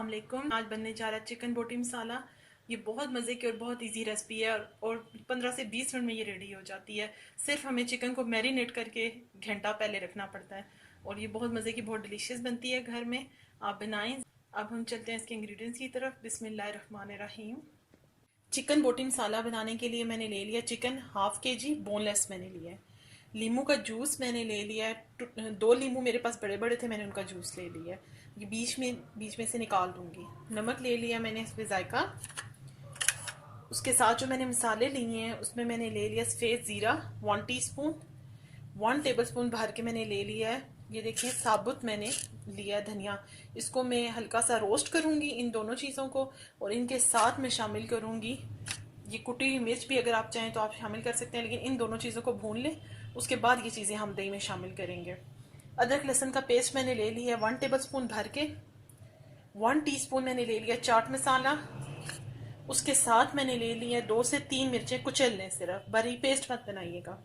वालेकुम। आज बनने जा रहा है चिकन बोटी मसाला। ये बहुत मज़े की और बहुत इजी रेसिपी है और 15 से 20 मिनट में ये रेडी हो जाती है। सिर्फ हमें चिकन को मैरिनेट करके घंटा पहले रखना पड़ता है और ये बहुत मज़े की बहुत डिलीशियस बनती है। घर में आप बनाएं। अब हम चलते हैं इसके इंग्रेडिएंट्स की तरफ। बिस्मिल्लाहिर्रहमानिर्रहीम। चिकन बोटी मसाला बनाने के लिए मैंने ले लिया चिकन हाफ के जी बोनलेस मैंने लिया है। लीमू का जूस मैंने ले लिया है। 2 लीमू मेरे पास बड़े बड़े थे, मैंने उनका जूस ले लिया है। ये बीच में से निकाल दूंगी। नमक ले लिया मैंने इस पे जायका। उसके साथ जो मैंने मसाले लिए हैं उसमें मैंने ले लिया सफ़ेद ज़ीरा 1 टीस्पून। 1 टेबलस्पून भर के मैंने ले लिया है। ये देखिए साबुत मैंने लिया है धनिया। इसको मैं हल्का सा रोस्ट करूंगी इन दोनों चीज़ों को और इनके साथ मैं शामिल करूंगी ये कुटी हुई मिर्च भी, अगर आप चाहें तो आप शामिल कर सकते हैं, लेकिन इन दोनों चीज़ों को भून लें। उसके बाद ये चीज़ें हम दही में शामिल करेंगे। अदरक लहसुन का पेस्ट मैंने ले लिया है 1 टेबलस्पून भर के। 1 टीस्पून मैंने ले लिया चाट मसाला। उसके साथ मैंने ले लिया 2 से 3 मिर्चें कुचल लें, सिर्फ बड़ी पेस्ट मत बनाइएगा।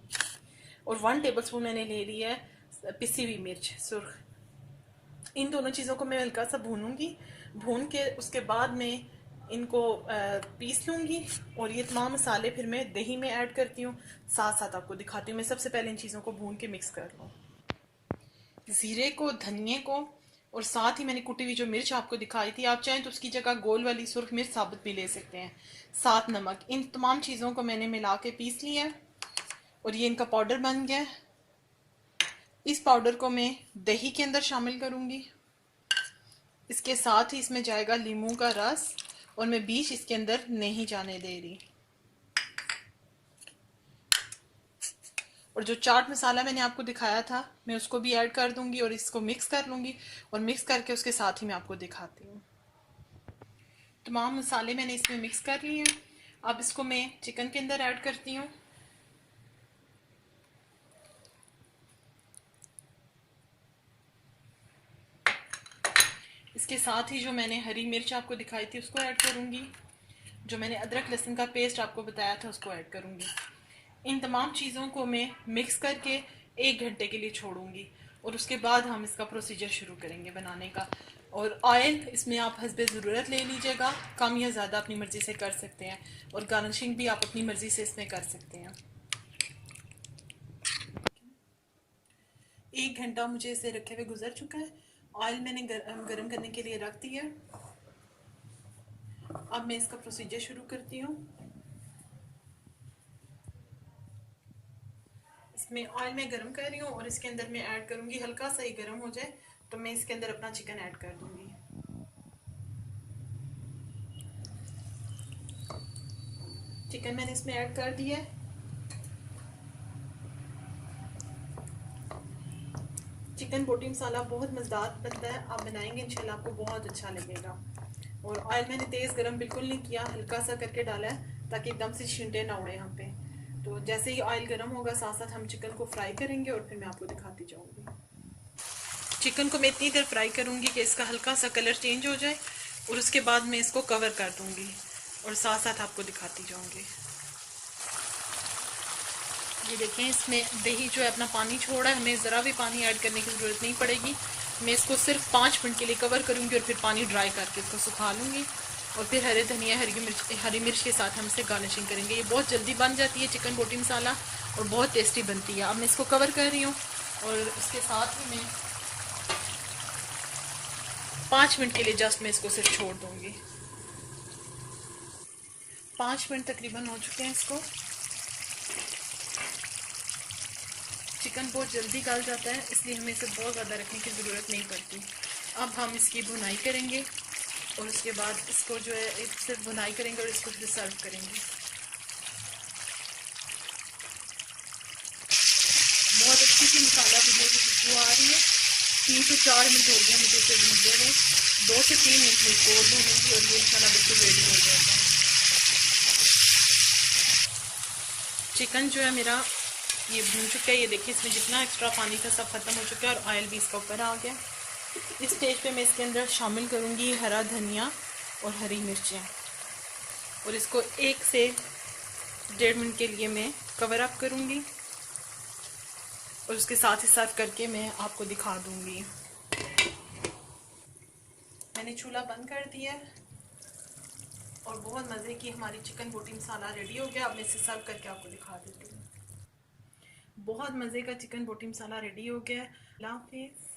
और 1 टेबलस्पून मैंने ले लिया है पिसी हुई मिर्च सुर्ख। इन दोनों चीज़ों को मैं हल्का सा भूनूंगी। भून के उसके बाद मैं इनको पीस लूँगी और ये तमाम मसाले फिर मैं दही में ऐड करती हूँ। साथ साथ आपको दिखाती हूँ। मैं सबसे पहले इन चीज़ों को भून के मिक्स कर लूँ, ज़ीरे को, धनिए को, और साथ ही मैंने कुटी हुई जो मिर्च आपको दिखाई थी, आप चाहें तो उसकी जगह गोल वाली सुर्ख मिर्च साबुत भी ले सकते हैं। साथ नमक। इन तमाम चीज़ों को मैंने मिला के पीस लिया और ये इनका पाउडर बन गया। इस पाउडर को मैं दही के अंदर शामिल करूँगी। इसके साथ ही इसमें जाएगा लीमू का रस और मैं बीज इसके अंदर नहीं जाने दे रही। और जो चाट मसाला मैंने आपको दिखाया था मैं उसको भी ऐड कर दूंगी और इसको मिक्स कर लूँगी और मिक्स करके उसके साथ ही मैं आपको दिखाती हूँ। तमाम मसाले मैंने इसमें मिक्स कर लिए हैं। अब इसको मैं चिकन के अंदर ऐड करती हूँ। इसके साथ ही जो मैंने हरी मिर्च आपको दिखाई थी उसको ऐड करूँगी। जो मैंने अदरक लहसुन का पेस्ट आपको बताया था उसको ऐड करूँगी। इन तमाम चीज़ों को मैं मिक्स करके 1 घंटे के लिए छोड़ूंगी और उसके बाद हम इसका प्रोसीजर शुरू करेंगे बनाने का। और ऑयल इसमें आप हस्बे ज़रूरत ले लीजिएगा, कम या ज़्यादा अपनी मर्ज़ी से कर सकते हैं और गार्निशिंग भी आप अपनी मर्ज़ी से इसमें कर सकते हैं। 1 घंटा मुझे इसे रखे हुए गुजर चुका है। ऑयल मैंने गर्म करने के लिए रख दिया। अब मैं इसका प्रोसीजर शुरू करती हूँ। इसमें ऑयल में गर्म कर रही हूँ और इसके अंदर मैं ऐड करूँगी, हल्का सा ही गर्म हो जाए तो मैं इसके अंदर अपना चिकन ऐड कर दूँगी। चिकन मैंने इसमें ऐड कर दिया है। चिकन बोटी मसाला बहुत मज़ेदार बनता है, आप बनाएंगे इंशाल्लाह आपको बहुत अच्छा लगेगा। और ऑयल मैंने तेज़ गरम बिल्कुल नहीं किया, हल्का सा करके डाला है ताकि एकदम से छींटे ना उड़े हम पे। तो जैसे ही ऑयल गर्म होगा साथ साथ हम चिकन को फ्राई करेंगे और फिर मैं आपको दिखाती जाऊँगी। चिकन को मैं इतनी देर फ्राई करूँगी कि इसका हल्का सा कलर चेंज हो जाए और उसके बाद मैं इसको कवर कर दूँगी और साथ साथ आपको दिखाती जाऊँगी। ये देखें इसमें दही जो है अपना पानी छोड़ा है, हमें ज़रा भी पानी ऐड करने की ज़रूरत नहीं पड़ेगी। मैं इसको सिर्फ 5 मिनट के लिए कवर करूँगी और फिर पानी ड्राई करके इसको सुखा लूँगी और फिर हरे धनिया हरी मिर्च के साथ हम इसे गार्निशिंग करेंगे। ये बहुत जल्दी बन जाती है चिकन बोटी मसाला और बहुत टेस्टी बनती है। अब मैं इसको कवर कर रही हूँ और उसके साथ ही मैं 5 मिनट के लिए जस्ट मैं इसको सिर्फ छोड़ दूँगी। 5 मिनट तकरीबन हो चुके हैं इसको। चिकन बहुत जल्दी गल जाता है इसलिए हमें इसे बहुत ज़्यादा रखने की ज़रूरत नहीं पड़ती। अब हम इसकी भुनाई करेंगे और उसके बाद इसको जो है सिर्फ भुनाई करेंगे और इसको फिर सर्व करेंगे। बहुत अच्छी सी मसाला भुनने की खुशबू आ रही है। 3 से 4 मिनट हो गया मुझे इसे भूनते हुए। 2 से 3 मिनट में इसको भूनूंगी और ये इंशाल्लाह बिल्कुल रेडी हो जाएगा। चिकन जो है मेरा ये भून चुका है। ये देखिए इसमें जितना एक्स्ट्रा पानी था सब खत्म हो चुका है और ऑयल भी इसका ऊपर आ गया। इस स्टेज पे मैं इसके अंदर शामिल करूँगी हरा धनिया और हरी मिर्चें और इसको 1 से 1.5 मिनट के लिए मैं कवर अप करूँगी और उसके साथ ही साथ करके मैं आपको दिखा दूँगी। मैंने चूल्हा बंद कर दिया और बहुत मज़े की हमारी चिकन बोटी मसाला रेडी हो गया। अब मैं इसे सर्व करके आपको दिखा देती हूँ। बहुत मज़े का चिकन बोटी मसाला रेडी हो गया है। अल्लाह हाफिज़।